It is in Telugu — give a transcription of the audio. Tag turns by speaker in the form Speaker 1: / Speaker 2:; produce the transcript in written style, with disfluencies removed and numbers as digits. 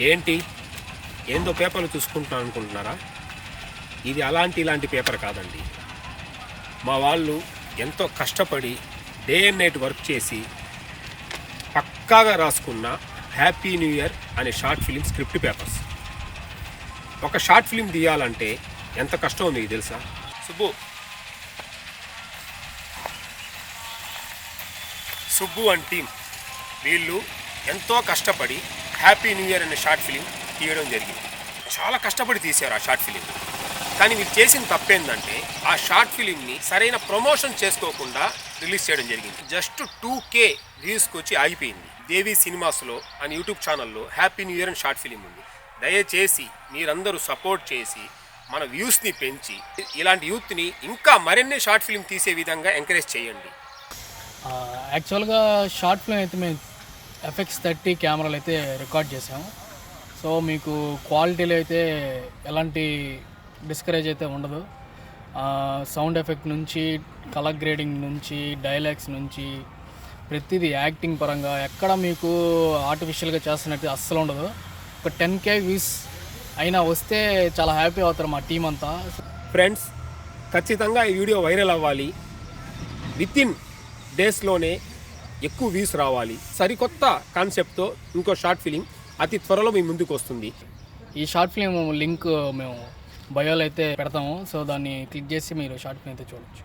Speaker 1: ఏంటి ఏందో పేపర్లు చూసుకుంటున్నాను అనుకుంటున్నారా? ఇది ఇలాంటి పేపర్ కాదండి. మా వాళ్ళు ఎంతో కష్టపడి డే అండ్ నైట్ వర్క్ చేసి పక్కాగా రాసుకున్న హ్యాపీ న్యూ ఇయర్ అనే షార్ట్ ఫిలిం స్క్రిప్ట్ పేపర్స్. ఒక షార్ట్ ఫిలిం తీయాలంటే ఎంత కష్టమో మీకు తెలుసా? సుబ్బు అండ్ టీమ్ వీళ్ళు ఎంతో కష్టపడి హ్యాపీ న్యూ ఇయర్ అనే షార్ట్ ఫిలిం తీయడం జరిగింది. చాలా కష్టపడి తీశారు ఆ షార్ట్ ఫిలిం. కానీ వీళ్ళు చేసిన తప్పేందంటే ఆ షార్ట్ ఫిలింని సరైన ప్రమోషన్ చేసుకోకుండా రిలీజ్ చేయడం జరిగింది. జస్ట్ 2K వ్యూస్కి వచ్చి ఆగిపోయింది. దేవి సినిమాస్లో అని యూట్యూబ్ ఛానల్లో హ్యాపీ న్యూ ఇయర్ అని షార్ట్ ఫిలిం ఉంది. దయచేసి మీరందరూ సపోర్ట్ చేసి మన వ్యూస్ని పెంచి ఇలాంటి యూత్ని ఇంకా మరిన్ని షార్ట్ ఫిలిం తీసే విధంగా ఎంకరేజ్ చేయండి.
Speaker 2: యాక్చువల్గా షార్ట్ ఫిల్మ్ అయితే మేము FX30 కెమెరాలు అయితే రికార్డ్ చేసాము. సో మీకు క్వాలిటీలో అయితే ఎలాంటి డిస్కరేజ్ అయితే ఉండదు. సౌండ్ ఎఫెక్ట్ నుంచి కలర్ గ్రేడింగ్ నుంచి డైలాగ్స్ నుంచి ప్రతిదీ యాక్టింగ్ పరంగా ఎక్కడ మీకు ఆర్టిఫిషియల్గా చేస్తున్నట్టు అస్సలు ఉండదు. ఒక 10K వ్యూస్ అయినా వస్తే చాలా హ్యాపీ అవుతారు మా టీం అంతా.
Speaker 1: ఫ్రెండ్స్, ఖచ్చితంగా ఈ వీడియో వైరల్ అవ్వాలి. వితిన్ డేస్లోనే ఎక్కువ వ్యూస్ రావాలి. సరికొత్త కాన్సెప్ట్తో ఇంకో షార్ట్ ఫిలిం అతి త్వరలో మీ ముందుకు వస్తుంది.
Speaker 2: ఈ షార్ట్ ఫిలిం లింక్ మేము బయోలో అయితే పెడతాము. సో దాన్ని క్లిక్ చేసి మీరు షార్ట్ ఫిలిం అయితే చూడొచ్చు.